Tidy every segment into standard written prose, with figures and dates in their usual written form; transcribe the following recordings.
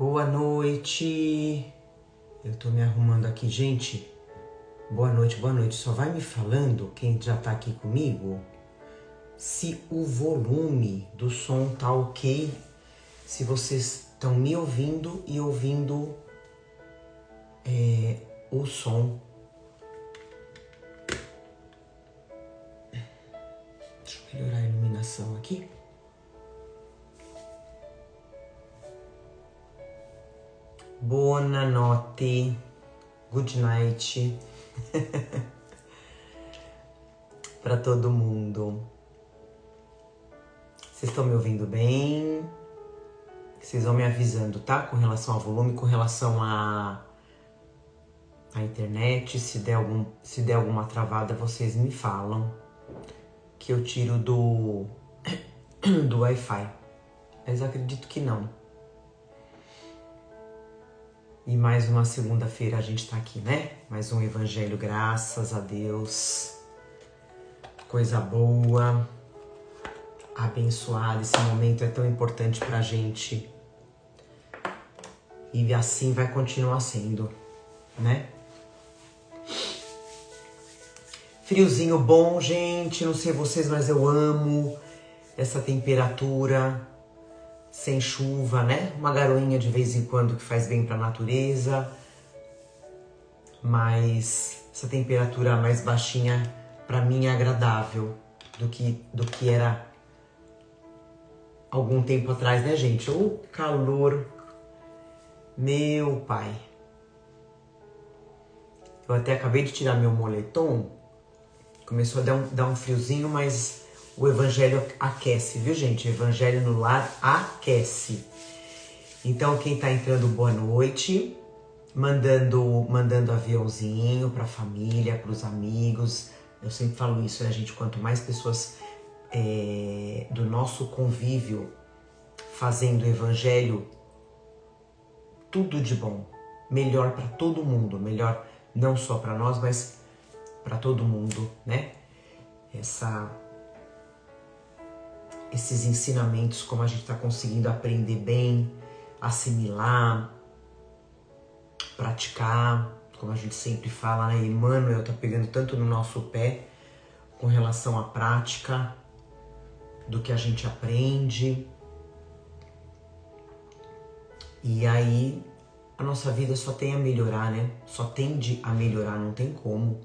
Boa noite. Eu tô me arrumando aqui, gente. Boa noite, boa noite. Só vai me falando, quem já tá aqui comigo, se o volume do som tá ok, se vocês estão me ouvindo e ouvindo o som. Deixa eu melhorar a iluminação aqui. Buonanotte, good night para todo mundo. Vocês estão me ouvindo bem? Vocês vão me avisando, tá? Com relação ao volume, com relação à internet, se der alguma travada, vocês me falam que eu tiro do Wi-Fi. Mas acredito que não. E mais uma segunda-feira a gente tá aqui, né? Mais um evangelho, graças a Deus. Coisa boa, abençoada. Esse momento é tão importante pra gente. E assim vai continuar sendo, né? Friozinho bom, gente. Não sei vocês, mas eu amo essa temperatura. Sem chuva, né? Uma garoinha de vez em quando que faz bem para a natureza. Mas essa temperatura mais baixinha, para mim, é agradável do que era algum tempo atrás, né, gente? O calor, meu pai. Eu até acabei de tirar meu moletom. Começou a dar um friozinho, mas o evangelho aquece, viu, gente? O evangelho no lar aquece. Então, quem tá entrando, boa noite. Mandando aviãozinho pra família, pros amigos. Eu sempre falo isso, né, gente? Quanto mais pessoas do nosso convívio fazendo o evangelho, tudo de bom. Melhor pra todo mundo. Melhor não só pra nós, mas pra todo mundo, né? Esses ensinamentos, como a gente está conseguindo aprender bem, assimilar, praticar, como a gente sempre fala, né? Emmanuel tá pegando tanto no nosso pé com relação à prática do que a gente aprende. E aí a nossa vida só tem a melhorar, né? Só tende a melhorar, não tem como.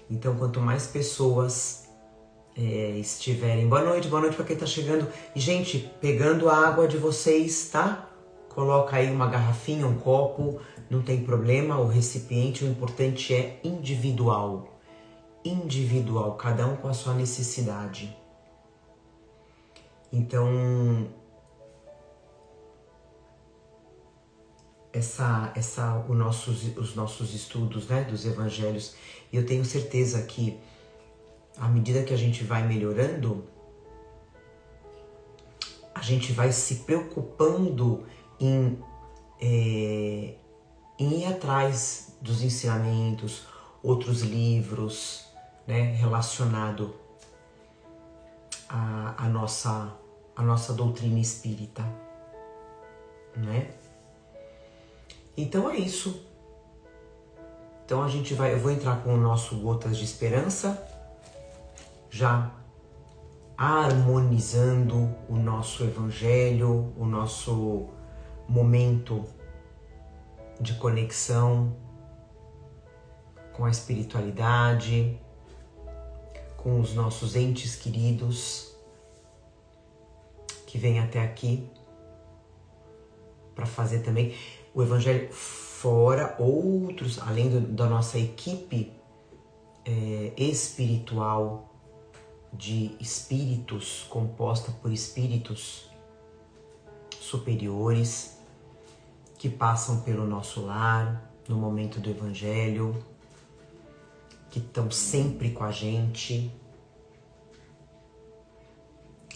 Então, quanto mais pessoas estiverem... Boa noite pra quem tá chegando. E, gente, pegando a água de vocês, tá? Coloca aí uma garrafinha, um copo, não tem problema. O recipiente, o importante é individual. Individual, cada um com a sua necessidade. Então, os nossos estudos, né, dos evangelhos, e eu tenho certeza que à medida que a gente vai melhorando, a gente vai se preocupando em ir atrás dos ensinamentos, outros livros, né, relacionado à nossa doutrina espírita, né? Então é isso. Então eu vou entrar com o nosso Gotas de Esperança, já harmonizando o nosso evangelho, o nosso momento de conexão com a espiritualidade, com os nossos entes queridos que vêm até aqui para fazer também o evangelho, fora outros, além da nossa equipe espiritual, de espíritos, composta por espíritos superiores que passam pelo nosso lar no momento do evangelho, que estão sempre com a gente.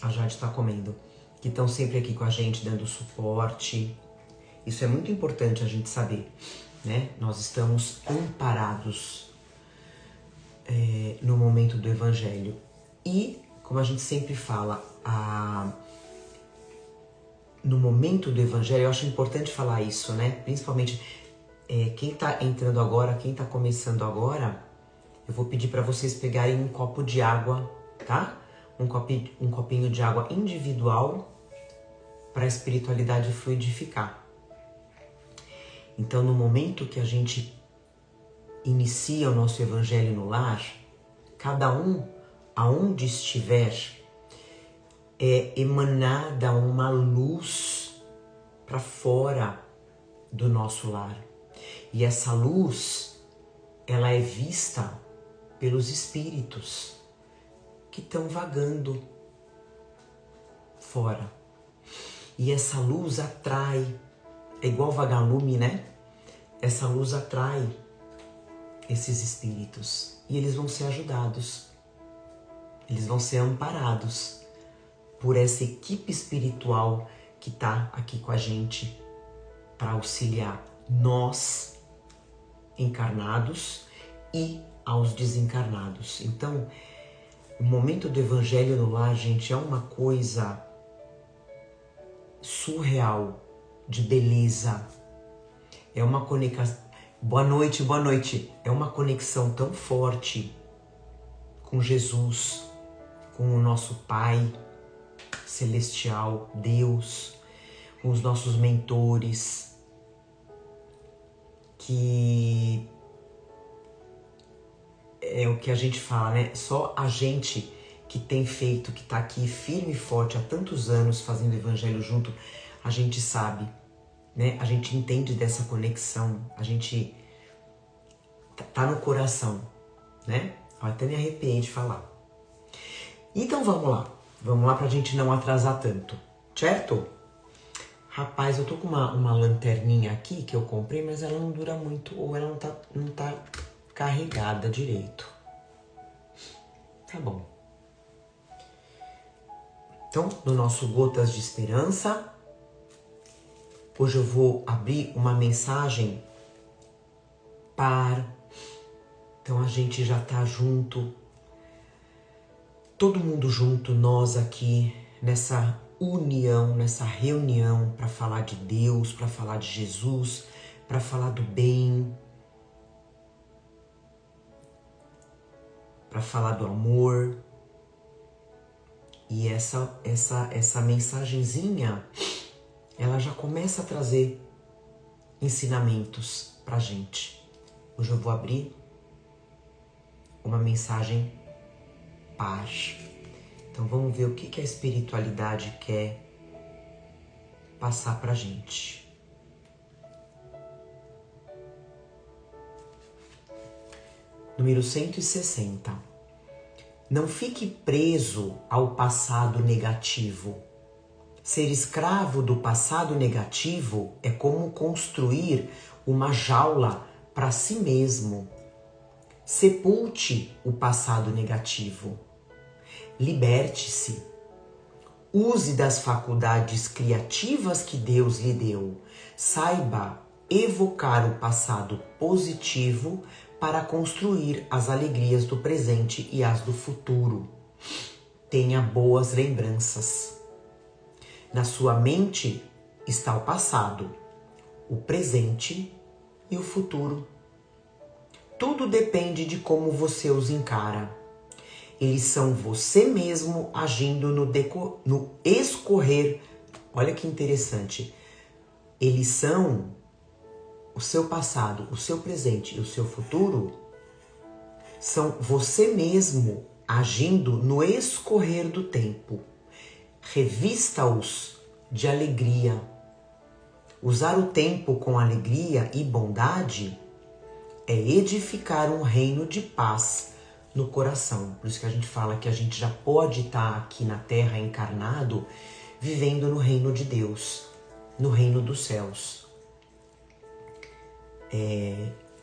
A Jade está comendo. Que estão sempre aqui com a gente, dando suporte. Isso é muito importante a gente saber, né? Nós estamos amparados no momento do evangelho. E, como a gente sempre fala, no momento do evangelho, eu acho importante falar isso, né? Principalmente quem tá entrando agora, quem tá começando agora, eu vou pedir para vocês pegarem um copo de água, tá? Um copinho de água individual para a espiritualidade fluidificar. Então, no momento que a gente inicia o nosso evangelho no lar, cada um, aonde estiver, é emanada uma luz para fora do nosso lar. E essa luz, ela é vista pelos espíritos que estão vagando fora. E essa luz atrai, é igual vagalume, né? Essa luz atrai esses espíritos e eles vão ser ajudados, eles vão ser amparados por essa equipe espiritual que está aqui com a gente para auxiliar nós encarnados e aos desencarnados. Então, o momento do evangelho no lar, gente, é uma coisa surreal, de beleza. É uma conexão. Boa noite, boa noite. É uma conexão tão forte com Jesus, com o nosso Pai Celestial, Deus, com os nossos mentores, que é o que a gente fala, né? Só a gente que tem feito, que está aqui firme e forte há tantos anos fazendo evangelho junto, a gente sabe, né? A gente entende dessa conexão, a gente tá no coração, né? Eu até me arrepiei de falar. Então vamos lá pra gente não atrasar tanto, certo? Rapaz, eu tô com uma lanterninha aqui que eu comprei, mas ela não dura muito, ou ela não tá carregada direito. Tá bom. Então, no nosso Gotas de Esperança, hoje eu vou abrir uma mensagem para... Então a gente já tá junto, todo mundo junto, nós aqui nessa união, nessa reunião para falar de Deus, para falar de Jesus, para falar do bem, para falar do amor. E essa mensagenzinha, ela já começa a trazer ensinamentos pra gente. Hoje eu vou abrir uma mensagem paz. Então vamos ver o que a espiritualidade quer passar pra gente. Número 160. Não fique preso ao passado negativo. Ser escravo do passado negativo é como construir uma jaula para si mesmo. Sepulte o passado negativo. Liberte-se. Use das faculdades criativas que Deus lhe deu. Saiba evocar o passado positivo para construir as alegrias do presente e as do futuro. Tenha boas lembranças. Na sua mente está o passado, o presente e o futuro. Tudo depende de como você os encara. Eles são você mesmo agindo no escorrer. Olha que interessante. Eles são o seu passado, o seu presente e o seu futuro. São você mesmo agindo no escorrer do tempo. Revista-os de alegria. Usar o tempo com alegria e bondade é edificar um reino de paz no coração. Por isso que a gente fala que a gente já pode estar aqui na Terra encarnado, vivendo no reino de Deus, no reino dos céus.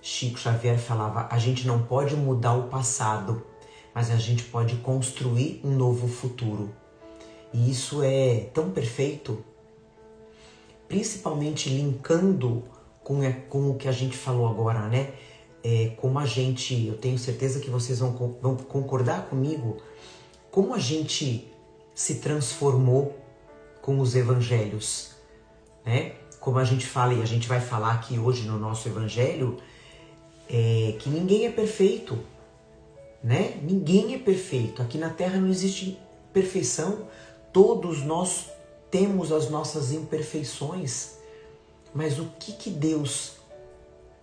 Chico Xavier falava, a gente não pode mudar o passado, mas a gente pode construir um novo futuro. E isso é tão perfeito, principalmente linkando com o que a gente falou agora, né? Como a gente, eu tenho certeza que vocês vão concordar comigo, como a gente se transformou com os evangelhos. né? Como a gente fala e a gente vai falar aqui hoje no nosso evangelho, que ninguém é perfeito, né? Ninguém é perfeito. Aqui na Terra não existe perfeição. Todos nós temos as nossas imperfeições. Mas o que Deus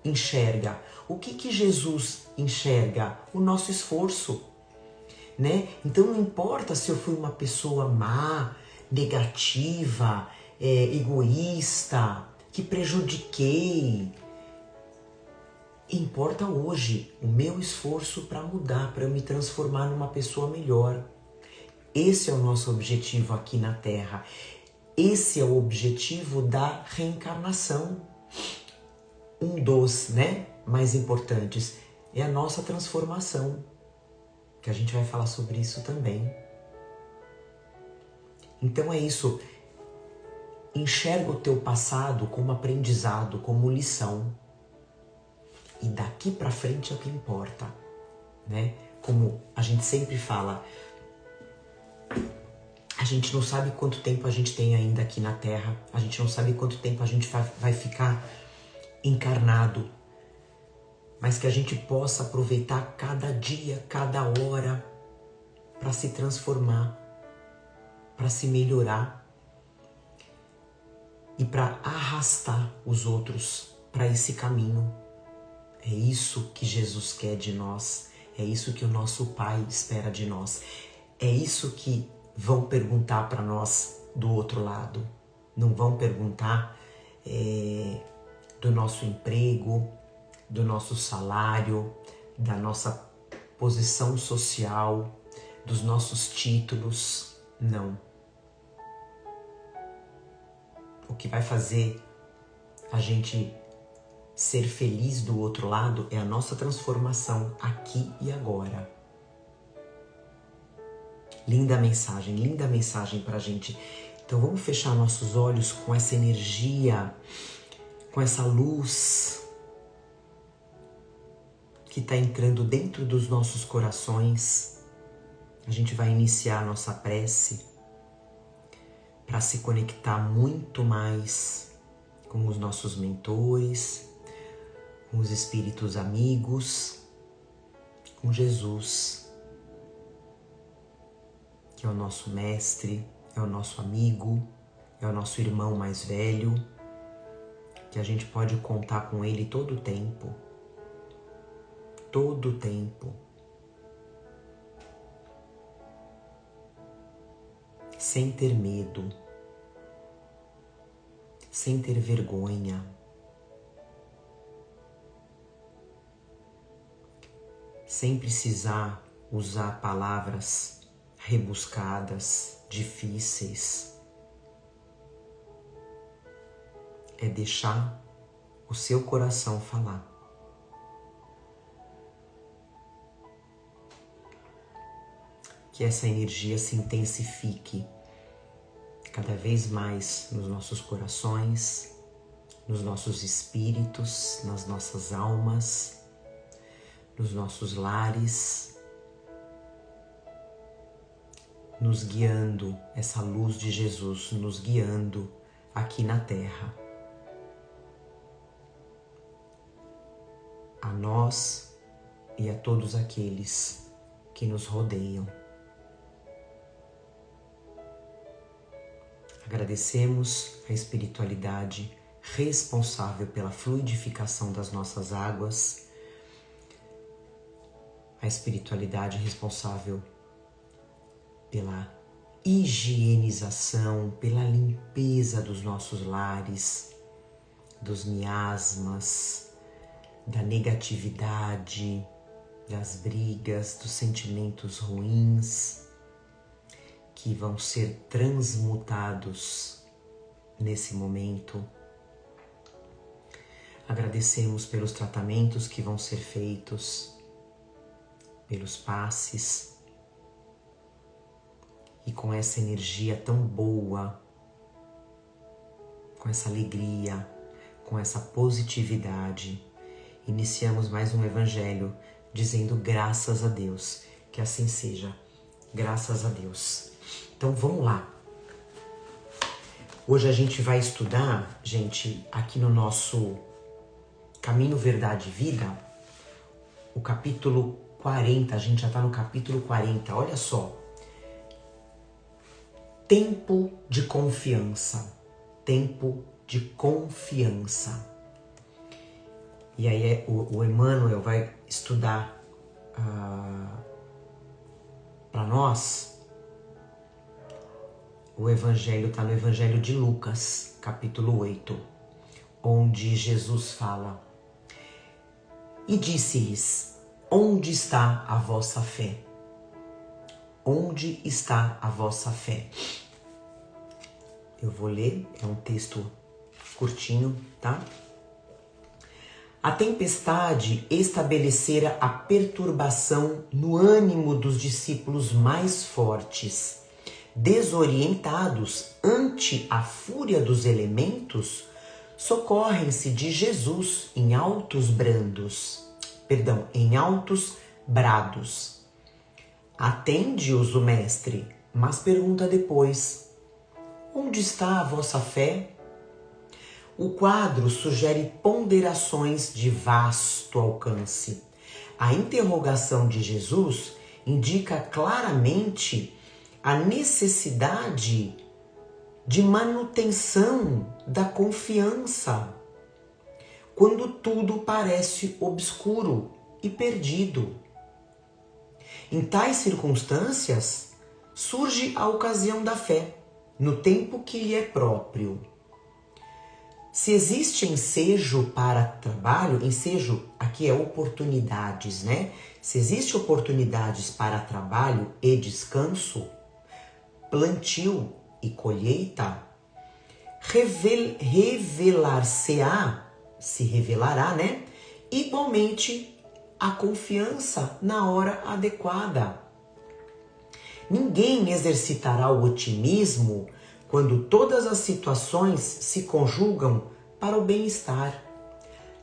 enxerga? O que Jesus enxerga? O nosso esforço, né? Então não importa se eu fui uma pessoa má, negativa, egoísta, que prejudiquei. Importa hoje o meu esforço para mudar, para eu me transformar numa pessoa melhor. Esse é o nosso objetivo aqui na Terra. Esse é o objetivo da reencarnação. Um dos, mais importantes é a nossa transformação, que a gente vai falar sobre isso também. Então é isso. Enxerga o teu passado como aprendizado, como lição. E daqui para frente é o que importa, né? Como a gente sempre fala, a gente não sabe quanto tempo a gente tem ainda aqui na Terra, a gente não sabe quanto tempo a gente vai ficar encarnado, mas que a gente possa aproveitar cada dia, cada hora para se transformar, para se melhorar e para arrastar os outros para esse caminho. É isso que Jesus quer de nós, é isso que o nosso Pai espera de nós, é isso que vão perguntar para nós do outro lado. Não vão perguntar do nosso emprego, do nosso salário, da nossa posição social, dos nossos títulos. Não. O que vai fazer a gente ser feliz do outro lado é a nossa transformação aqui e agora. Linda mensagem pra gente. Então vamos fechar nossos olhos com essa energia, com essa luz que está entrando dentro dos nossos corações. A gente vai iniciar a nossa prece para se conectar muito mais com os nossos mentores, com os espíritos amigos, com Jesus, que é o nosso mestre, é o nosso amigo, é o nosso irmão mais velho, que a gente pode contar com ele todo o tempo. Todo o tempo. Sem ter medo, sem ter vergonha, sem precisar usar palavras rebuscadas, difíceis. É deixar o seu coração falar. Que essa energia se intensifique cada vez mais nos nossos corações, nos nossos espíritos, nas nossas almas, nos nossos lares, nos guiando, essa luz de Jesus nos guiando aqui na Terra. A nós e a todos aqueles que nos rodeiam. Agradecemos a espiritualidade responsável pela fluidificação das nossas águas, a espiritualidade responsável pela higienização, pela limpeza dos nossos lares, dos miasmas, da negatividade, das brigas, dos sentimentos ruins, que vão ser transmutados nesse momento. Agradecemos pelos tratamentos que vão ser feitos, pelos passes, e com essa energia tão boa, com essa alegria, com essa positividade, iniciamos mais um evangelho dizendo graças a Deus, que assim seja, graças a Deus. Então vamos lá. Hoje a gente vai estudar, gente, aqui no nosso Caminho, Verdade e Vida, o capítulo 40, a gente já está no capítulo 40, olha só. Tempo de confiança, tempo de confiança. E aí o Emmanuel vai estudar para nós. O Evangelho está no Evangelho de Lucas, capítulo 8, onde Jesus fala: e disse-lhes, onde está a vossa fé? Onde está a vossa fé? Eu vou ler, é um texto curtinho, tá? A tempestade estabelecera a perturbação no ânimo dos discípulos mais fortes. Desorientados ante a fúria dos elementos, socorrem-se de Jesus em altos brados. Atende-os o mestre, mas pergunta depois: onde está a vossa fé? O quadro sugere ponderações de vasto alcance. A interrogação de Jesus indica claramente a necessidade de manutenção da confiança quando tudo parece obscuro e perdido. Em tais circunstâncias, surge a ocasião da fé, no tempo que lhe é próprio. Se existe ensejo para trabalho, ensejo aqui é oportunidades, né? Se existe oportunidades para trabalho e descanso, plantio e colheita, se revelará, né? Igualmente a confiança na hora adequada. Ninguém exercitará o otimismo quando todas as situações se conjugam para o bem-estar.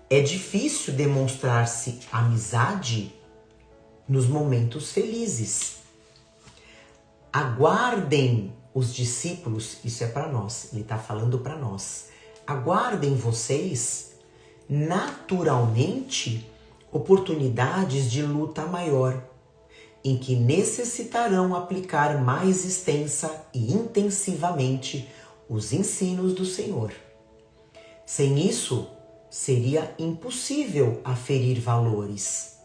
É difícil demonstrar-se amizade nos momentos felizes. Aguardem os discípulos, isso é para nós, ele está falando para nós. Aguardem vocês, naturalmente, oportunidades de luta maior, em que necessitarão aplicar mais extensa e intensivamente os ensinos do Senhor. Sem isso, seria impossível aferir valores.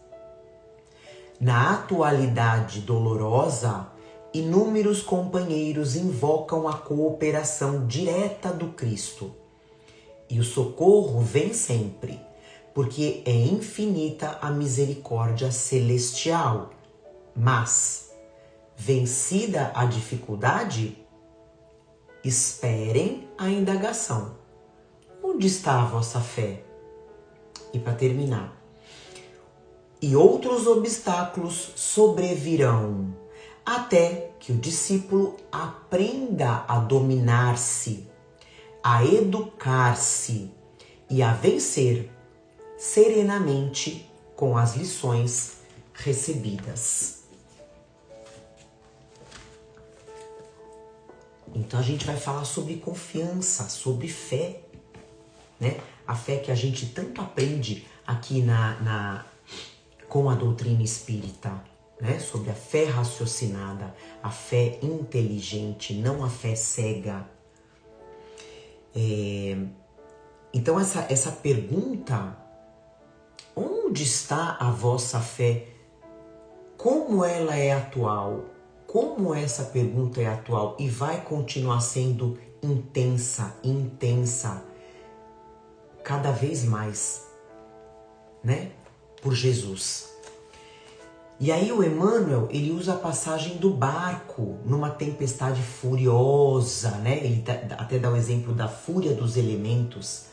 Na atualidade dolorosa, inúmeros companheiros invocam a cooperação direta do Cristo. E o socorro vem sempre, porque é infinita a misericórdia celestial. Mas, vencida a dificuldade, esperem a indagação. Onde está a vossa fé? E para terminar, e outros obstáculos sobrevirão, até que o discípulo aprenda a dominar-se, a educar-se e a vencer serenamente com as lições recebidas. Então a gente vai falar sobre confiança, sobre fé, né? A fé que a gente tanto aprende aqui com a doutrina espírita, né? Sobre a fé raciocinada, a fé inteligente, não a fé cega. Então essa pergunta, onde está a vossa fé? Como ela é atual? Como essa pergunta é atual e vai continuar sendo intensa, cada vez mais, né? Por Jesus. E aí o Emmanuel, ele usa a passagem do barco numa tempestade furiosa, né? Ele até dá o exemplo da fúria dos elementos,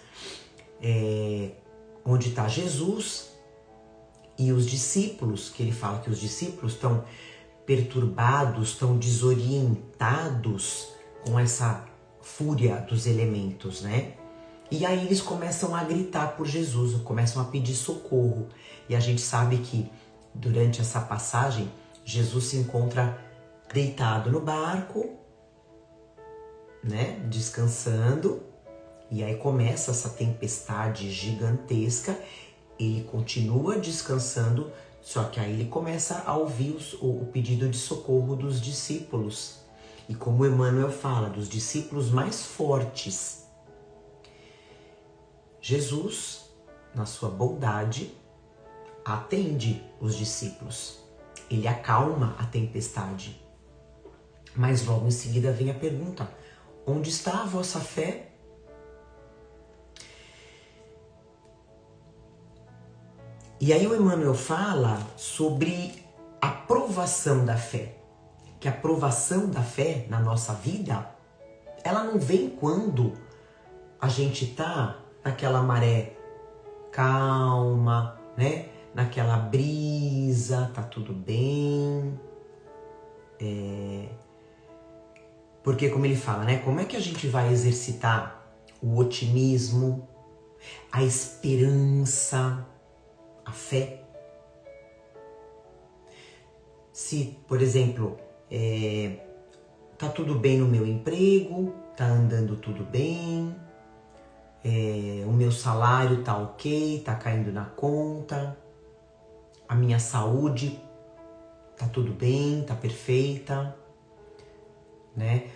onde está Jesus e os discípulos, que ele fala que os discípulos estão perturbados, estão desorientados com essa fúria dos elementos, né? E aí eles começam a gritar por Jesus, começam a pedir socorro. E a gente sabe que durante essa passagem, Jesus se encontra deitado no barco, né, descansando, e aí começa essa tempestade gigantesca. Ele continua descansando, só que aí ele começa a ouvir o pedido de socorro dos discípulos. E como Emmanuel fala, dos discípulos mais fortes. Jesus, na sua bondade, atende os discípulos. Ele acalma a tempestade. Mas logo em seguida vem a pergunta: onde está a vossa fé? E aí o Emmanuel fala sobre a provação da fé. Que a provação da fé na nossa vida, ela não vem quando a gente tá naquela maré calma, né? Naquela brisa, tá tudo bem. Porque como ele fala, né? Como é que a gente vai exercitar o otimismo, a esperança, a fé? Se, por exemplo, tá tudo bem no meu emprego, tá andando tudo bem, o meu salário tá ok, tá caindo na conta, a minha saúde tá tudo bem, tá perfeita, né?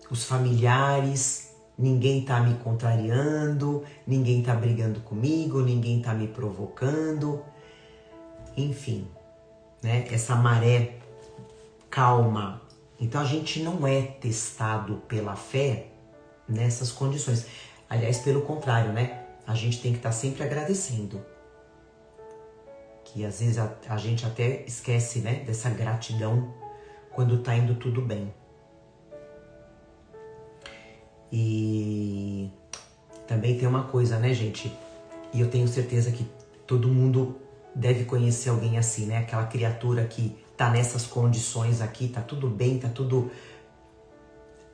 Os familiares, ninguém tá me contrariando, ninguém tá brigando comigo, ninguém tá me provocando, enfim, né? Essa maré calma. Então a gente não é testado pela fé nessas condições. Aliás, pelo contrário, né? A gente tem que estar sempre agradecendo. Que às vezes a gente até esquece, né, dessa gratidão quando tá indo tudo bem. E também tem uma coisa, né, gente? E eu tenho certeza que todo mundo deve conhecer alguém assim, né? Aquela criatura que tá nessas condições aqui, tá tudo bem, tá tudo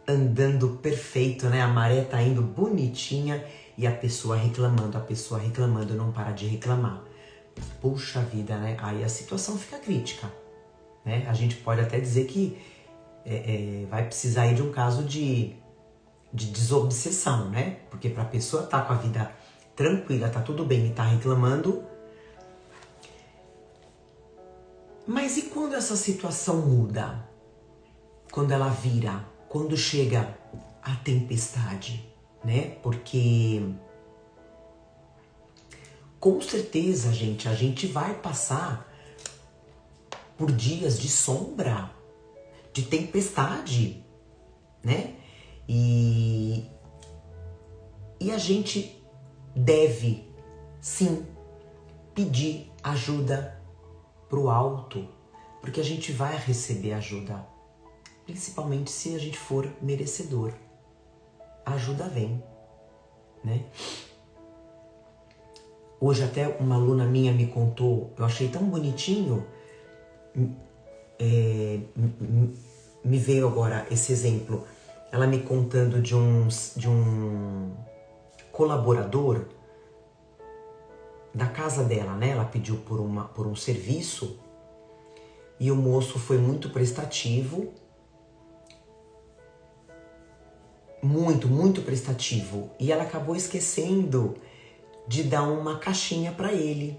andando perfeito, né? A maré tá indo bonitinha e a pessoa reclamando, não para de reclamar. Puxa vida, né? Aí a situação fica crítica, né? A gente pode até dizer que vai precisar aí de um caso de desobsessão, né? Porque pra pessoa tá com a vida tranquila, tá tudo bem e tá reclamando. Mas e quando essa situação muda? Quando ela vira? Quando chega a tempestade, né? Porque com certeza, gente, a gente vai passar por dias de sombra, de tempestade, né? E a gente deve, sim, pedir ajuda pro alto, porque a gente vai receber ajuda, principalmente se a gente for merecedor. A ajuda vem, né? Hoje até uma aluna minha me contou, eu achei tão bonitinho, me veio agora esse exemplo, ela me contando de um colaborador da casa dela, né? Ela pediu por um serviço e o moço foi muito prestativo, muito prestativo, e ela acabou esquecendo de dar uma caixinha para ele,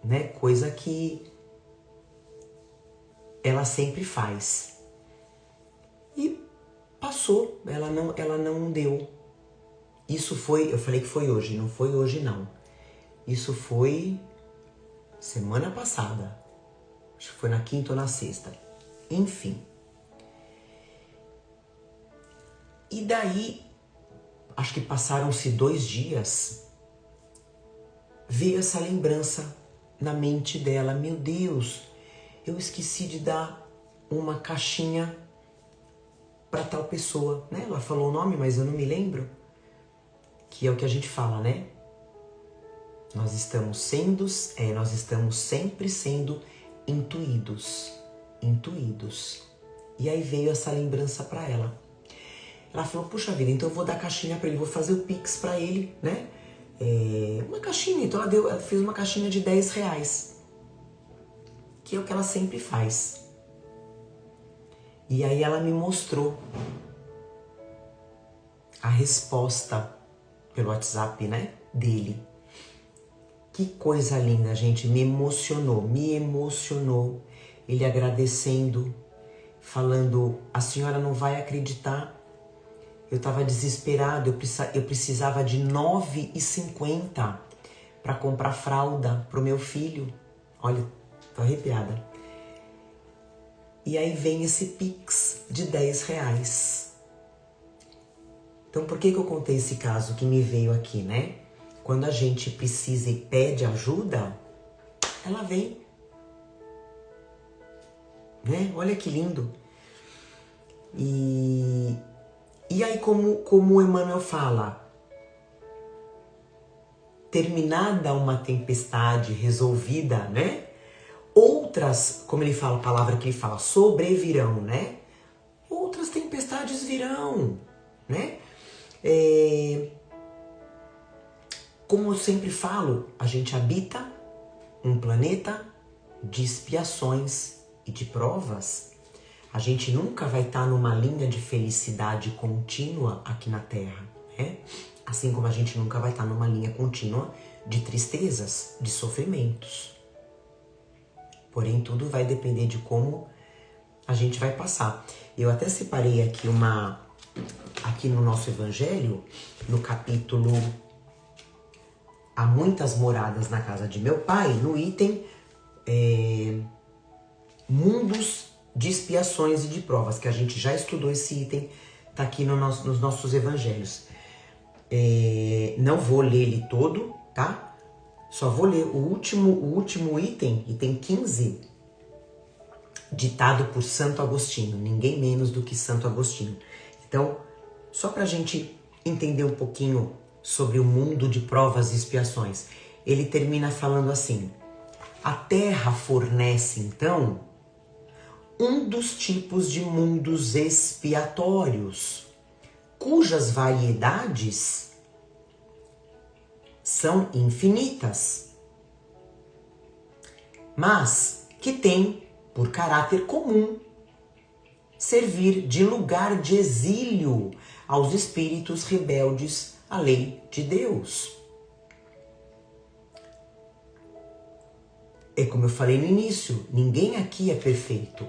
né? Coisa que ela sempre faz. E passou, ela não deu. Isso foi, eu falei que foi hoje, não foi hoje não. Isso foi semana passada. Acho que foi na quinta ou na sexta. Enfim. E daí, acho que passaram-se 2 dias, veio essa lembrança na mente dela. Meu Deus, eu esqueci de dar uma caixinha para tal pessoa, né? Ela falou o nome, mas eu não me lembro. Que é o que a gente fala, né? Nós estamos sempre sendo intuídos. E aí veio essa lembrança para ela. Ela falou, puxa vida, então eu vou dar a caixinha para ele, vou fazer o Pix para ele, né? Uma caixinha, então ela fez uma caixinha de R$10, que é o que ela sempre faz. E aí ela me mostrou a resposta pelo WhatsApp, né, dele. Que coisa linda, gente, me emocionou. Ele agradecendo, falando, a senhora não vai acreditar, eu estava desesperado, eu precisava de R$ 9,50 para comprar fralda pro meu filho. Olha, tô arrepiada. E aí vem esse Pix de R$ 10. Então por que eu contei esse caso que me veio aqui, né? Quando a gente precisa e pede ajuda, ela vem. Né? Olha que lindo. E aí como o Emmanuel fala, terminada uma tempestade resolvida, né? Outras, como ele fala, a palavra que ele fala, sobrevirão, né? Outras tempestades virão, né? Como eu sempre falo, a gente habita um planeta de expiações e de provas. A gente nunca vai estar numa linha de felicidade contínua aqui na Terra, né? Assim como a gente nunca vai estar numa linha contínua de tristezas, de sofrimentos. Porém, tudo vai depender de como a gente vai passar. Eu até separei aqui no nosso Evangelho, no capítulo Há muitas moradas na casa de meu pai, no item Mundos de expiações e de provas, que a gente já estudou esse item, tá aqui nos nossos Evangelhos. Não vou ler ele todo, tá? Só vou ler o último item 15, ditado por Santo Agostinho, ninguém menos do que Santo Agostinho. Então, só para a gente entender um pouquinho sobre o mundo de provas e expiações, ele termina falando assim: a Terra fornece, então, um dos tipos de mundos expiatórios, cujas variedades são infinitas, mas que tem por caráter comum servir de lugar de exílio aos espíritos rebeldes à lei de Deus. É como eu falei no início, ninguém aqui é perfeito.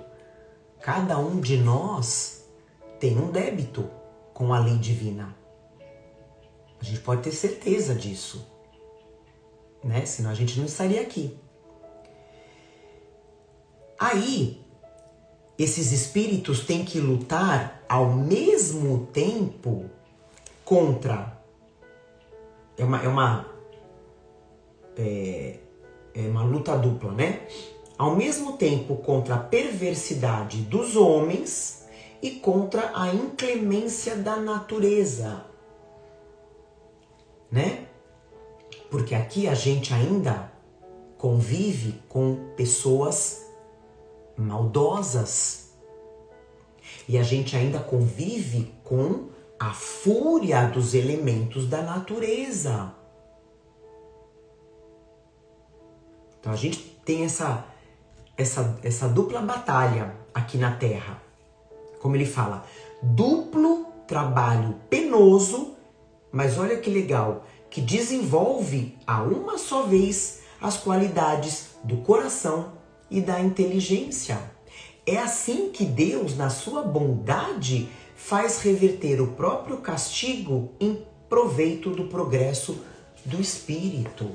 Cada um de nós tem um débito com a lei divina. A gente pode ter certeza disso, né? Senão a gente não estaria aqui. Aí, esses espíritos têm que lutar ao mesmo tempo contra... É uma luta dupla, né? Ao mesmo tempo contra a perversidade dos homens e contra a inclemência da natureza, né? Porque aqui a gente ainda convive com pessoas maldosas e a gente ainda convive com a fúria dos elementos da natureza. Então a gente tem essa dupla batalha aqui na Terra. Como ele fala, duplo trabalho penoso, mas olha que legal, que desenvolve a uma só vez as qualidades do coração e da inteligência. É assim que Deus, na sua bondade, faz reverter o próprio castigo em proveito do progresso do espírito.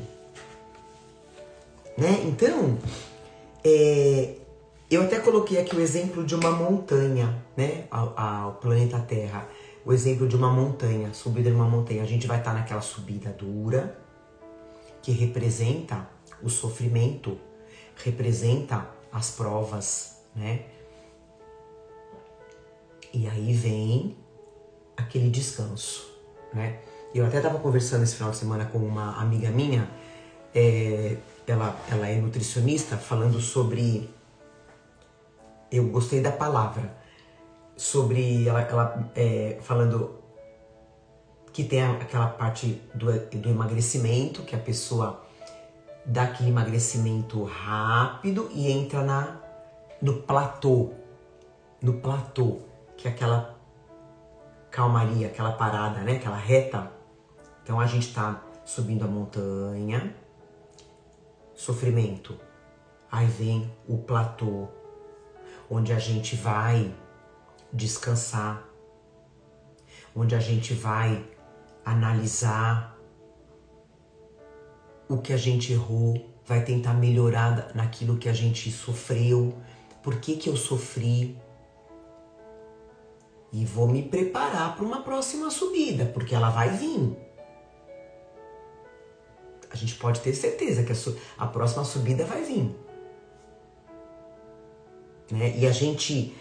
Né? Então, eu até coloquei aqui o exemplo de uma montanha, né? Ao planeta Terra. O exemplo de uma montanha, subida de uma montanha. A gente vai estar naquela subida dura, que representa o sofrimento, representa as provas, né? E aí vem aquele descanso, né? Eu até estava conversando esse final de semana com uma amiga minha, ela é nutricionista, falando sobre... Eu gostei da palavra, sobre ela falando que tem aquela parte do emagrecimento, que a pessoa dá aquele emagrecimento rápido e entra no platô, que é calmaria, aquela parada, né? Aquela reta. Então a gente tá subindo a montanha, sofrimento. Aí vem o platô, onde a gente vai descansar, onde a gente vai analisar o que a gente errou, vai tentar melhorar naquilo que a gente sofreu, por que eu sofri, e vou me preparar para uma próxima subida, porque ela vai vir. A gente pode ter certeza que a próxima subida vai vir. Né? E a gente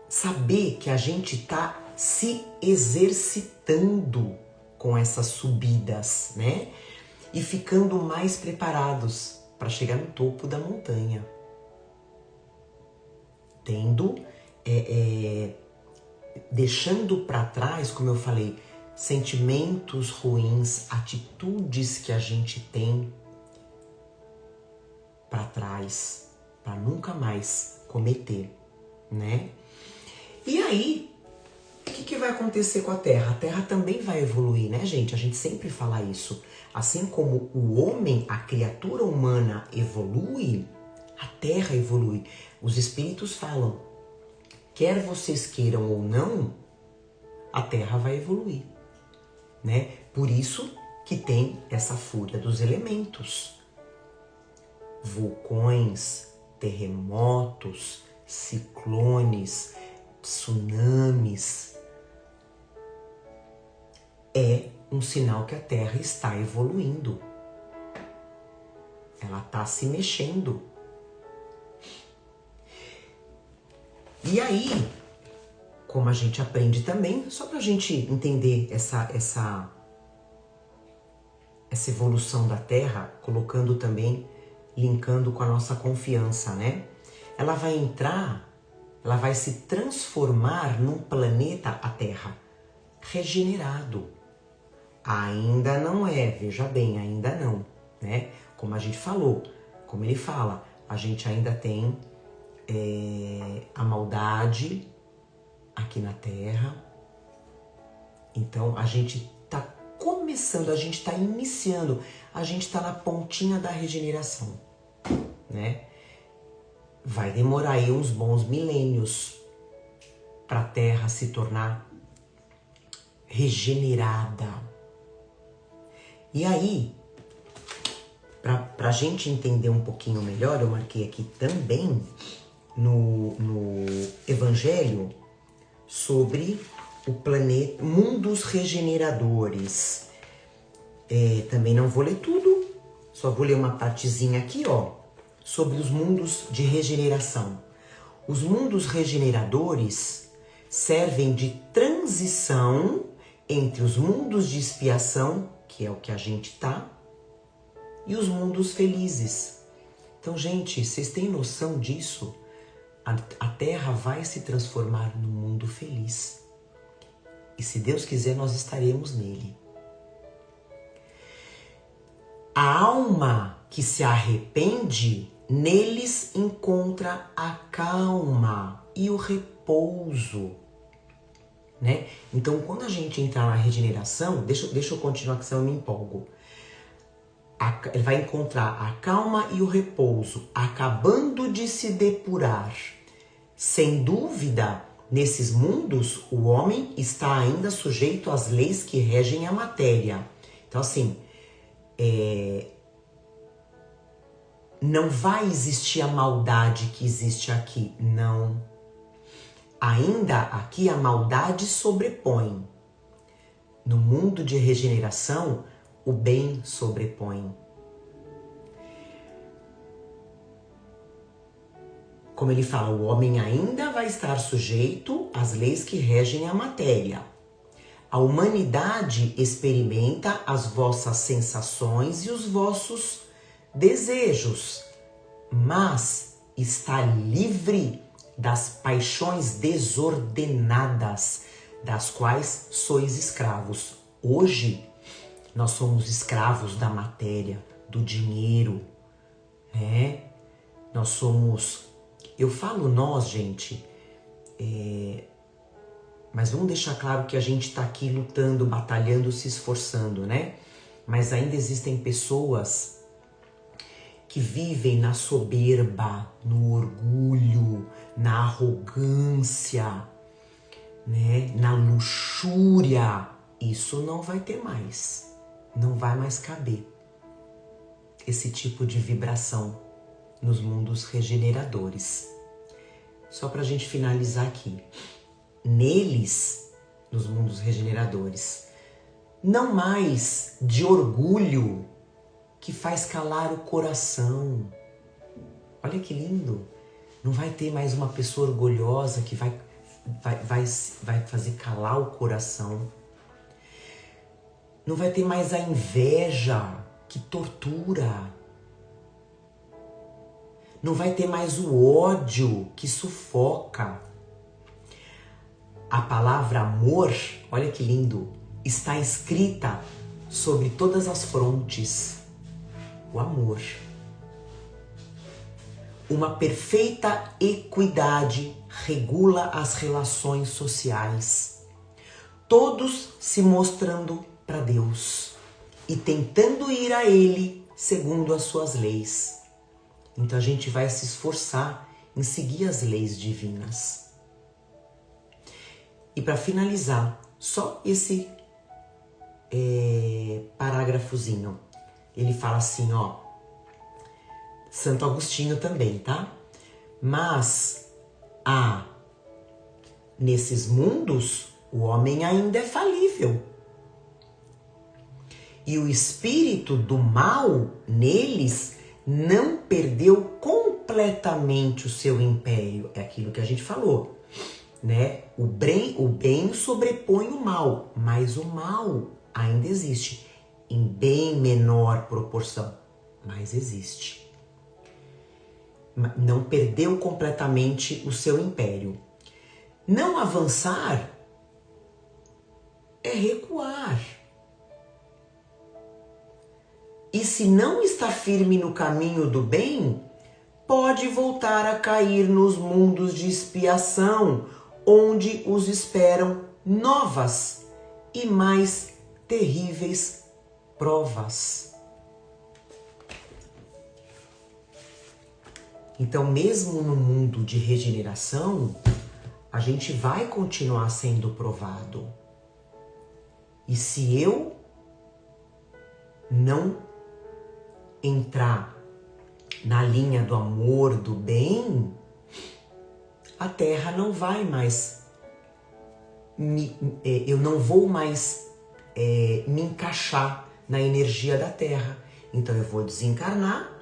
saber que a gente está se exercitando com essas subidas, né? E ficando mais preparados para chegar no topo da montanha. Deixando para trás, como eu falei, sentimentos ruins, atitudes que a gente tem para trás, para nunca mais cometer, né? E aí, o que vai acontecer com a Terra? A Terra também vai evoluir, né, gente? A gente sempre fala isso. Assim como o homem, a criatura humana evolui, a Terra evolui. Os espíritos falam, quer vocês queiram ou não, a Terra vai evoluir, né? Por isso que tem essa fúria dos elementos. Vulcões, terremotos, ciclones, tsunamis. É um sinal que a Terra está evoluindo. Ela está se mexendo. E aí, como a gente aprende também, só para a gente entender essa evolução da Terra, colocando também, linkando com a nossa confiança, né? Ela vai se transformar num planeta, a Terra, regenerado. Ainda não é, veja bem, ainda não, né? Como a gente falou, como ele fala, a gente ainda tem a maldade aqui na Terra. Então a gente está começando, a gente está iniciando, a gente está na pontinha da regeneração, né? Vai demorar aí uns bons milênios para a Terra se tornar regenerada. E aí, para a gente entender um pouquinho melhor, eu marquei aqui também no Evangelho sobre o planeta, mundos regeneradores. Também não vou ler tudo, só vou ler uma partezinha aqui, ó, sobre os mundos de regeneração. Os mundos regeneradores servem de transição entre os mundos de expiação, que é o que a gente tá, e os mundos felizes. Então, gente, vocês têm noção disso? A Terra vai se transformar num mundo feliz. E se Deus quiser, nós estaremos nele. A alma que se arrepende, neles encontra a calma e o repouso, né? Então, quando a gente entrar na regeneração, deixa eu continuar que senão eu me empolgo. Ele vai encontrar a calma e o repouso, acabando de se depurar. Sem dúvida, nesses mundos, o homem está ainda sujeito às leis que regem a matéria. Então, assim, não vai existir a maldade que existe aqui, não. Ainda aqui a maldade sobrepõe. No mundo de regeneração, o bem sobrepõe. Como ele fala, o homem ainda vai estar sujeito às leis que regem a matéria. A humanidade experimenta as vossas sensações e os vossos desejos, mas está livre das paixões desordenadas, das quais sois escravos. Hoje, nós somos escravos da matéria, do dinheiro, né? Nós somos... Eu falo nós, gente, Mas vamos deixar claro que a gente está aqui lutando, batalhando, se esforçando, né? Mas ainda existem pessoas que vivem na soberba, no orgulho, na arrogância, né? Na luxúria. Isso não vai ter mais. Não vai mais caber esse tipo de vibração nos mundos regeneradores. Só para a gente finalizar aqui. Neles, nos mundos regeneradores, não mais de orgulho que faz calar o coração. Olha que lindo! Não vai ter mais uma pessoa orgulhosa que vai fazer calar o coração. Não vai ter mais a inveja que tortura. Não vai ter mais o ódio que sufoca. A palavra amor, olha que lindo, está escrita sobre todas as frontes. O amor. Uma perfeita equidade regula as relações sociais. Todos se mostrando para Deus e tentando ir a Ele segundo as suas leis. Então a gente vai se esforçar em seguir as leis divinas. E para finalizar, só esse parágrafozinho. Ele fala assim, ó, Santo Agostinho também, tá? Mas nesses mundos, o homem ainda é falível. E o espírito do mal neles não perdeu completamente o seu império. É aquilo que a gente falou, né? O bem sobrepõe o mal, mas o mal ainda existe em bem menor proporção, mas existe. Não perdeu completamente o seu império. Não avançar é recuar. E se não está firme no caminho do bem, pode voltar a cair nos mundos de expiação, onde os esperam novas e mais terríveis provas. Então, mesmo no mundo de regeneração, a gente vai continuar sendo provado. E se eu não entrar na linha do amor, do bem, a Terra não vai mais, eu não vou mais me encaixar na energia da Terra. Então eu vou desencarnar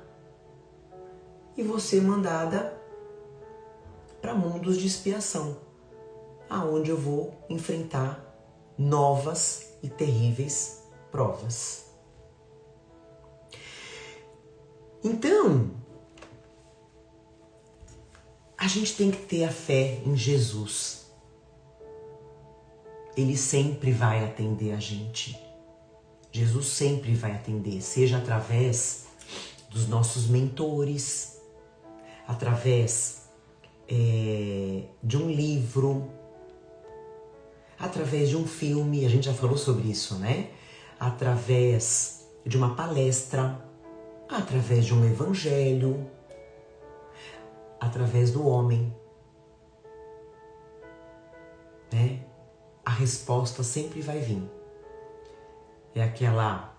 e vou ser mandada para mundos de expiação, aonde eu vou enfrentar novas e terríveis provas. Então, a gente tem que ter a fé em Jesus. Ele sempre vai atender a gente. Jesus sempre vai atender, seja através dos nossos mentores, através de um livro, através de um filme, a gente já falou sobre isso, né? Através de uma palestra, através de um evangelho, através do homem, né? A resposta sempre vai vir. É aquela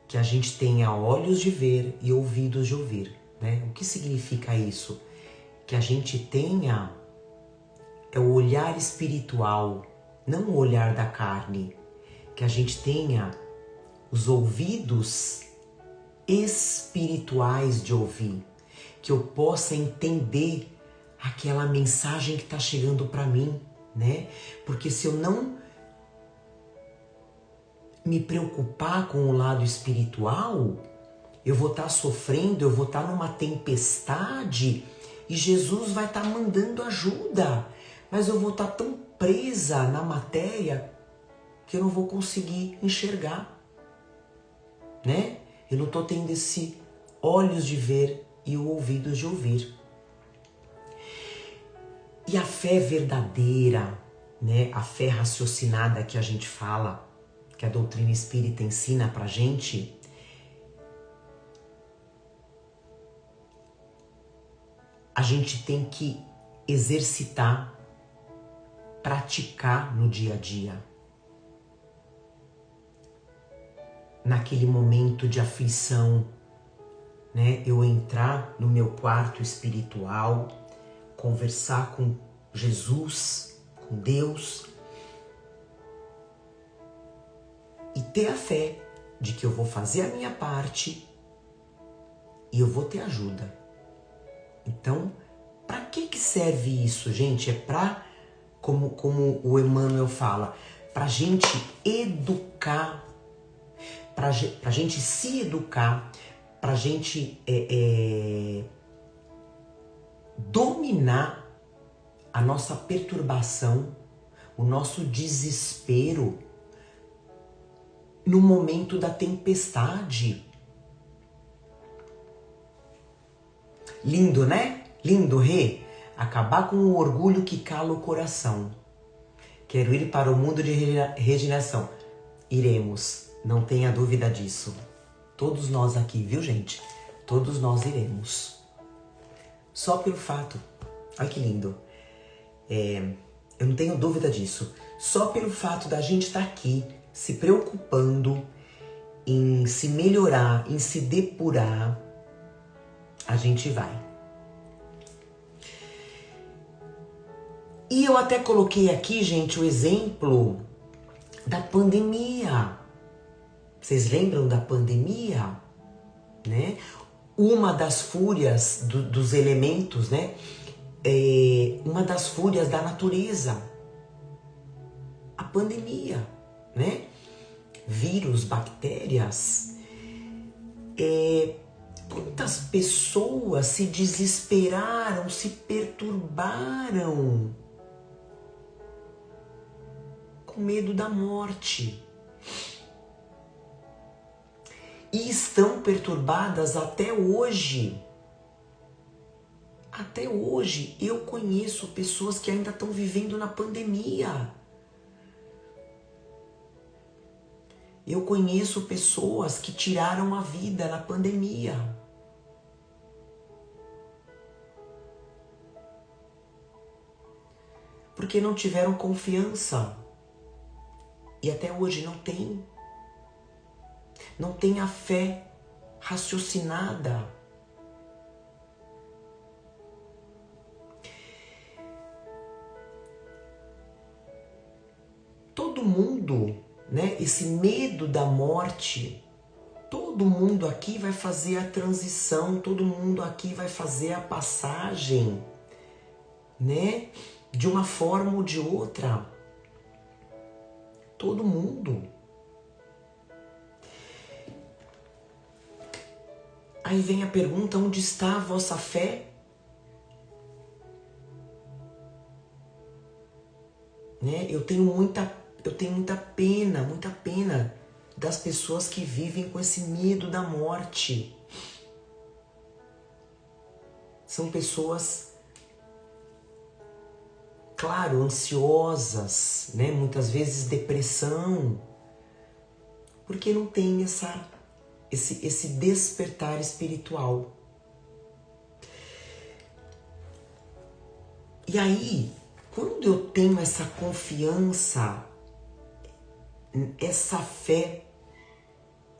que a gente tenha olhos de ver e ouvidos de ouvir, né? O que significa isso? Que a gente tenha o olhar espiritual, não o olhar da carne. Que a gente tenha os ouvidos espirituais de ouvir. Que eu possa entender aquela mensagem que está chegando para mim, né? Porque se eu não me preocupar com o lado espiritual, eu vou estar sofrendo, eu vou estar numa tempestade e Jesus vai estar mandando ajuda, mas eu vou estar tão presa na matéria que eu não vou conseguir enxergar, né? Eu não estou tendo esse olhos de ver e ouvidos de ouvir. E a fé verdadeira, né? A fé raciocinada que a gente fala, que a doutrina espírita ensina pra gente, a gente tem que exercitar, praticar no dia a dia. Naquele momento de aflição, né? Eu entrar no meu quarto espiritual, conversar com Jesus, com Deus, e ter a fé de que eu vou fazer a minha parte e eu vou ter ajuda. Então, para que serve isso, gente? É para, como o Emmanuel fala, para a gente educar, para a gente se educar, para a gente dominar a nossa perturbação, o nosso desespero no momento da tempestade. Lindo, né? Lindo, Rê. Acabar com o orgulho que cala o coração. Quero ir para o mundo de regeneração. Iremos, não tenha dúvida disso. Todos nós aqui, viu, gente? Todos nós iremos. Só pelo fato, olha que lindo. Eu não tenho dúvida disso. Só pelo fato da gente estar aqui, se preocupando em se melhorar, em se depurar, a gente vai. E eu até coloquei aqui, gente, o exemplo da pandemia. Vocês lembram da pandemia? Né? Uma das fúrias dos elementos, né? Uma das fúrias da natureza. A pandemia, né? Vírus, bactérias. Quantas pessoas se desesperaram, se perturbaram com medo da morte. E estão perturbadas até hoje. Até hoje eu conheço pessoas que ainda estão vivendo na pandemia. Eu conheço pessoas que tiraram a vida na pandemia. Porque não tiveram confiança. E até hoje não tem. Não tem a fé raciocinada. Todo mundo, né? Esse medo da morte, todo mundo aqui vai fazer a transição, todo mundo aqui vai fazer a passagem, né? De uma forma ou de outra. Todo mundo. Aí vem a pergunta, onde está a vossa fé? Né? Eu tenho muita pena das pessoas que vivem com esse medo da morte. São pessoas, claro, ansiosas, né? Muitas vezes depressão, porque não tem esse despertar espiritual. E aí, quando eu tenho essa confiança, essa fé,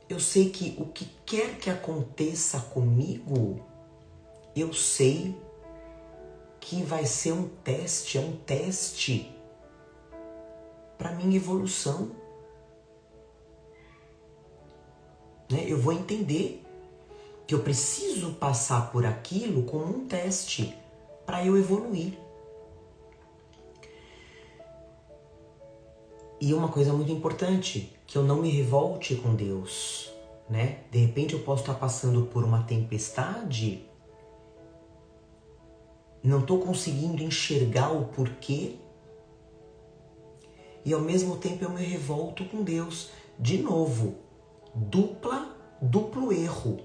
eu sei que o que quer que aconteça comigo, eu sei que vai ser um teste para minha evolução. Né? Eu vou entender que eu preciso passar por aquilo como um teste para eu evoluir. E uma coisa muito importante, que eu não me revolte com Deus, né? De repente eu posso estar passando por uma tempestade, não estou conseguindo enxergar o porquê, e ao mesmo tempo eu me revolto com Deus. De novo, duplo erro,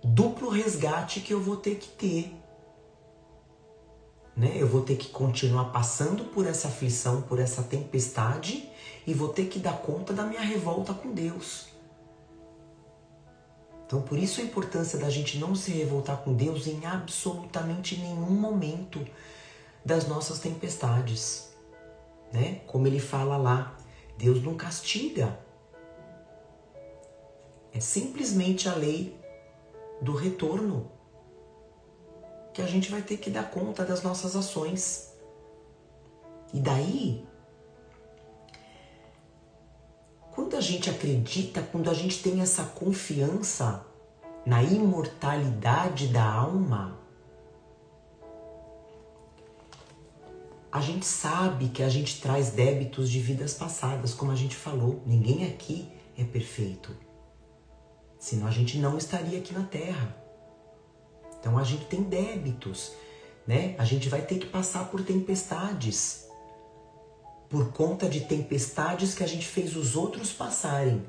duplo resgate que eu vou ter que ter. né? Eu vou ter que continuar passando por essa aflição, por essa tempestade e vou ter que dar conta da minha revolta com Deus. Então, por isso a importância da gente não se revoltar com Deus em absolutamente nenhum momento das nossas tempestades, né? Como ele fala lá, Deus não castiga. É simplesmente a lei do retorno, que a gente vai ter que dar conta das nossas ações. E daí, quando a gente acredita, quando a gente tem essa confiança na imortalidade da alma, a gente sabe que a gente traz débitos de vidas passadas, como a gente falou. Ninguém aqui é perfeito, senão a gente não estaria aqui na Terra. Então a gente tem débitos, né? A gente vai ter que passar por tempestades, por conta de tempestades que a gente fez os outros passarem,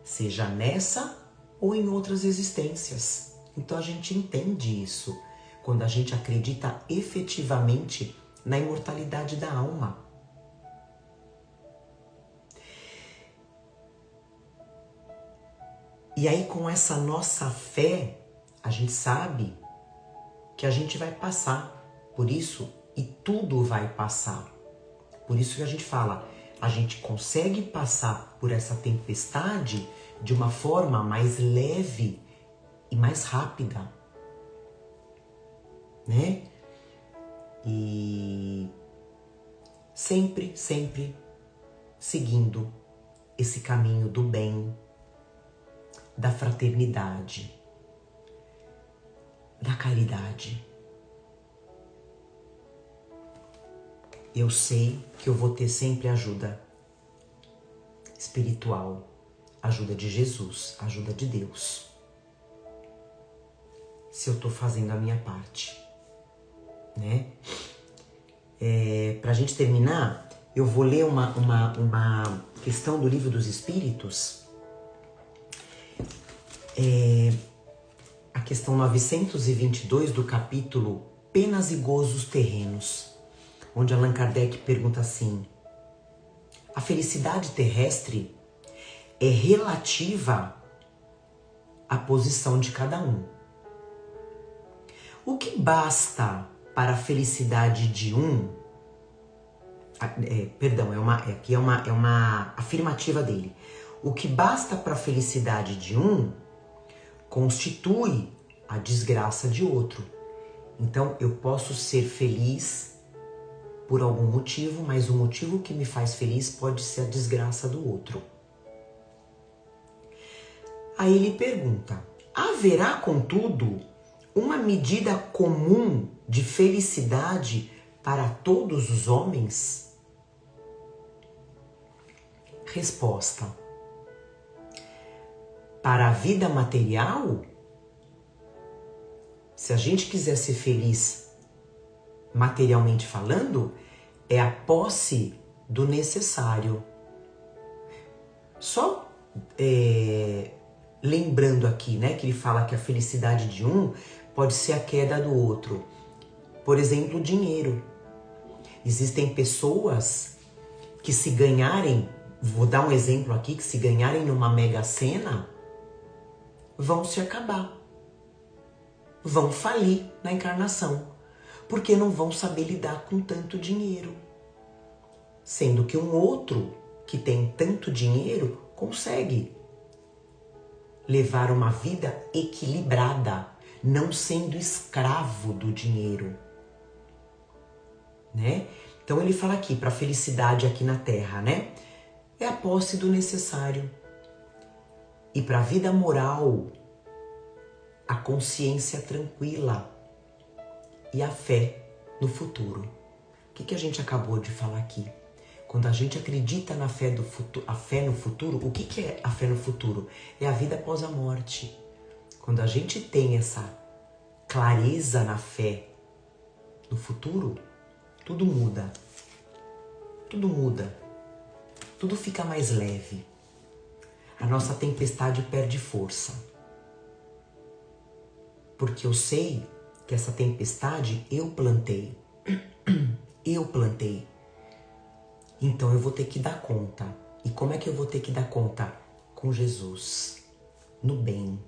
seja nessa ou em outras existências. Então a gente entende isso quando a gente acredita efetivamente na imortalidade da alma. E aí, com essa nossa fé, a gente sabe que a gente vai passar por isso e tudo vai passar. Por isso que a gente fala, a gente consegue passar por essa tempestade de uma forma mais leve e mais rápida, né? E sempre seguindo esse caminho do bem, da fraternidade, da caridade. Eu sei que eu vou ter sempre ajuda espiritual, ajuda de Jesus, ajuda de Deus, se eu estou fazendo a minha parte, né? Pra gente terminar, eu vou ler uma questão do Livro dos Espíritos, a questão 922 do capítulo Penas e Gozos Terrenos, onde Allan Kardec pergunta assim: a felicidade terrestre é relativa à posição de cada um. O que basta para a felicidade de um... aqui é uma afirmativa dele. O que basta para a felicidade de um constitui a desgraça de outro. Então eu posso ser feliz por algum motivo, mas o motivo que me faz feliz pode ser a desgraça do outro. Aí ele pergunta: haverá, contudo, uma medida comum de felicidade para todos os homens? Resposta: para a vida material, se a gente quiser ser feliz materialmente falando, é a posse do necessário. Só lembrando aqui, né, que ele fala que a felicidade de um pode ser a queda do outro. Por exemplo, o dinheiro. Existem pessoas que, se ganharem, vou dar um exemplo aqui, que se ganharem numa Mega Sena, vão se acabar. Vão falir na encarnação, porque não vão saber lidar com tanto dinheiro. Sendo que um outro que tem tanto dinheiro consegue levar uma vida equilibrada, não sendo escravo do dinheiro, né? Então ele fala aqui, para a felicidade aqui na Terra, né? É a posse do necessário. E para a vida moral, a consciência tranquila e a fé no futuro. O que a gente acabou de falar aqui? Quando a gente acredita na fé do futuro, a fé no futuro, o que é a fé no futuro? É a vida após a morte. Quando a gente tem essa clareza na fé no futuro, tudo muda. Tudo muda. Tudo fica mais leve. A nossa tempestade perde força. Porque eu sei que essa tempestade eu plantei. Eu plantei. Então eu vou ter que dar conta. E como é que eu vou ter que dar conta? Com Jesus, no bem,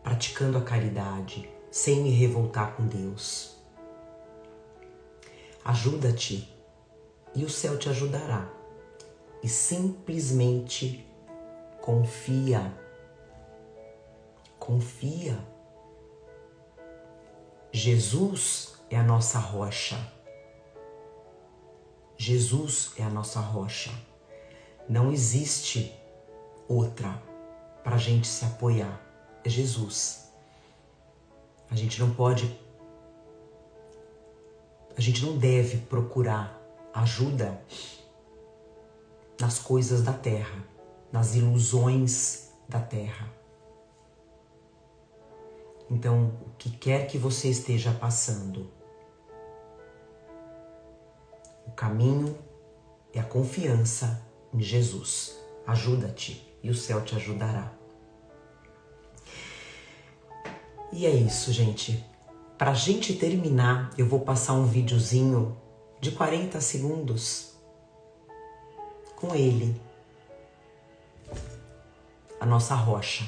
praticando a caridade, sem me revoltar com Deus. Ajuda-te e o céu te ajudará. E simplesmente confia. Confia. Jesus é a nossa rocha. Jesus é a nossa rocha. Não existe outra para a gente se apoiar. É Jesus. A gente não deve procurar ajuda nas coisas da terra, nas ilusões da terra. Então, o que quer que você esteja passando, o caminho é a confiança em Jesus. Ajuda-te e o céu te ajudará. E é isso, gente. Pra gente terminar, eu vou passar um videozinho de 40 segundos com ele, a nossa rocha.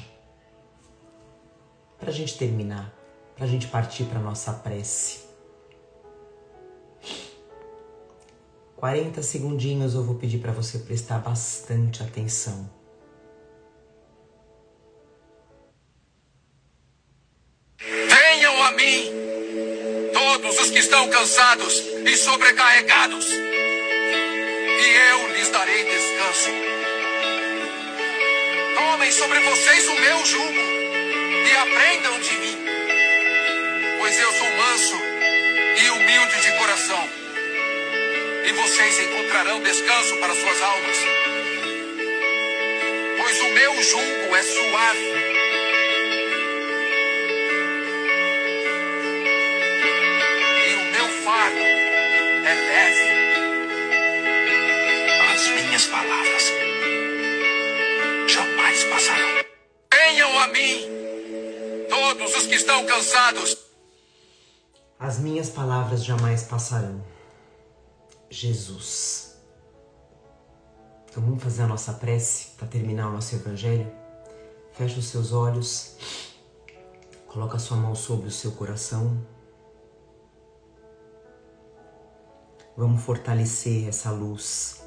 Pra gente terminar, pra gente partir pra nossa prece. 40 segundinhos eu vou pedir pra você prestar bastante atenção. Venham a mim, todos os que estão cansados e sobrecarregados, e eu lhes darei descanso. Tomem sobre vocês o meu jugo e aprendam de mim, pois eu sou manso e humilde de coração, e vocês encontrarão descanso para suas almas, pois o meu jugo é suave e o meu fardo é leve. As minhas palavras jamais passarão. Venham a mim, todos os que estão cansados. As minhas palavras jamais passarão. Jesus. Então vamos fazer a nossa prece para terminar o nosso evangelho. Fecha os seus olhos. Coloca a sua mão sobre o seu coração. Vamos fortalecer essa luz.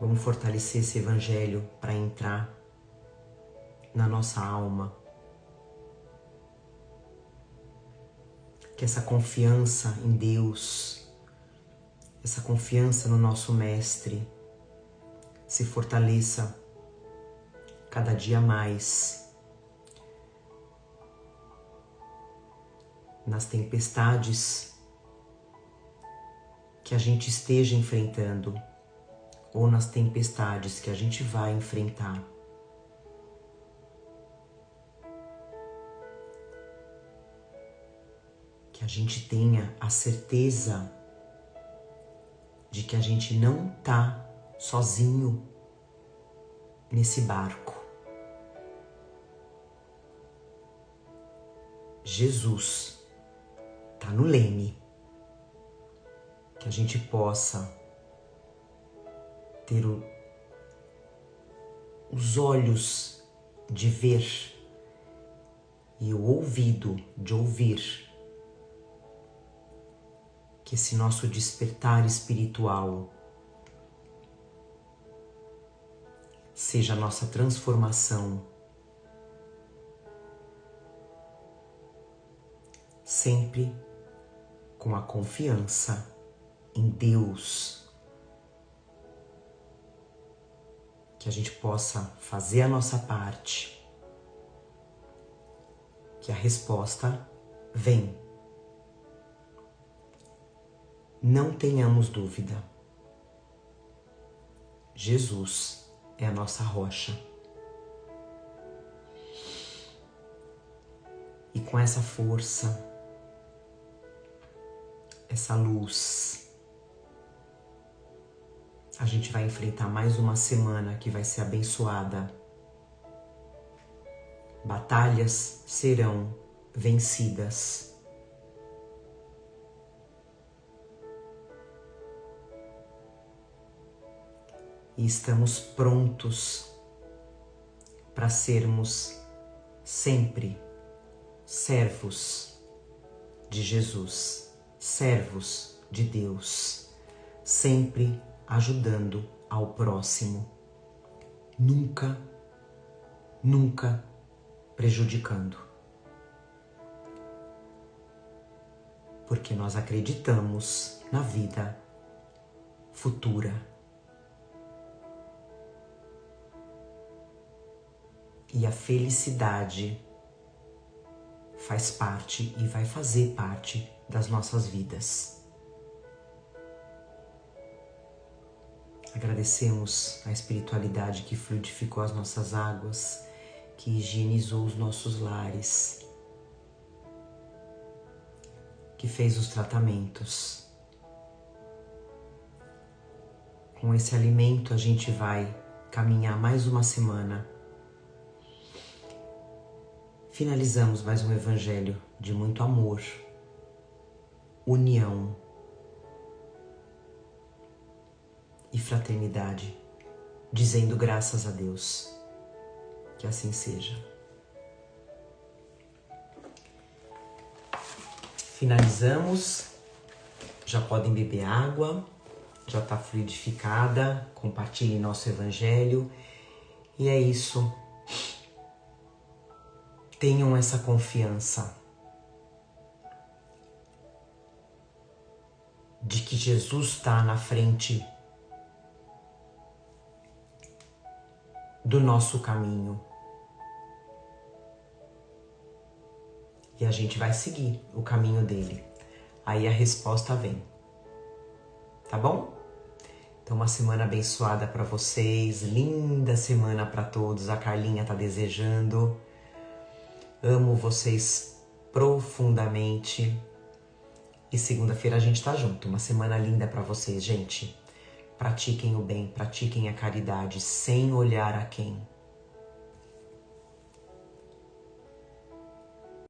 Vamos fortalecer esse evangelho para entrar na nossa alma. Que essa confiança em Deus, essa confiança no nosso Mestre se fortaleça cada dia mais nas tempestades que a gente esteja enfrentando ou nas tempestades que a gente vai enfrentar. Que a gente tenha a certeza de que a gente não tá sozinho nesse barco. Jesus tá no leme. Que a gente possa ter os olhos de ver e o ouvido de ouvir. Que esse nosso despertar espiritual seja a nossa transformação, sempre com a confiança em Deus, que a gente possa fazer a nossa parte, que a resposta vem. Não tenhamos dúvida. Jesus é a nossa rocha. E com essa força, essa luz, a gente vai enfrentar mais uma semana que vai ser abençoada. Batalhas serão vencidas. e estamos prontos para sermos sempre servos de Jesus, servos de Deus, sempre ajudando ao próximo, nunca prejudicando. Porque nós acreditamos na vida futura. E a felicidade faz parte e vai fazer parte das nossas vidas. Agradecemos a espiritualidade que fluidificou as nossas águas, que higienizou os nossos lares, que fez os tratamentos. Com esse alimento a gente vai caminhar mais uma semana. Finalizamos mais um evangelho de muito amor, união e fraternidade, dizendo graças a Deus. Que assim seja. Finalizamos. Já podem beber água, já está fluidificada. Compartilhem nosso evangelho. E é isso. Tenham essa confiança de que Jesus está na frente do nosso caminho. E a gente vai seguir o caminho dele. Aí a resposta vem. Tá bom? Então uma semana abençoada para vocês. Linda semana para todos. A Carlinha tá desejando. Amo vocês profundamente. E segunda-feira a gente tá junto. Uma semana linda para vocês, gente. Pratiquem o bem, pratiquem a caridade sem olhar a quem.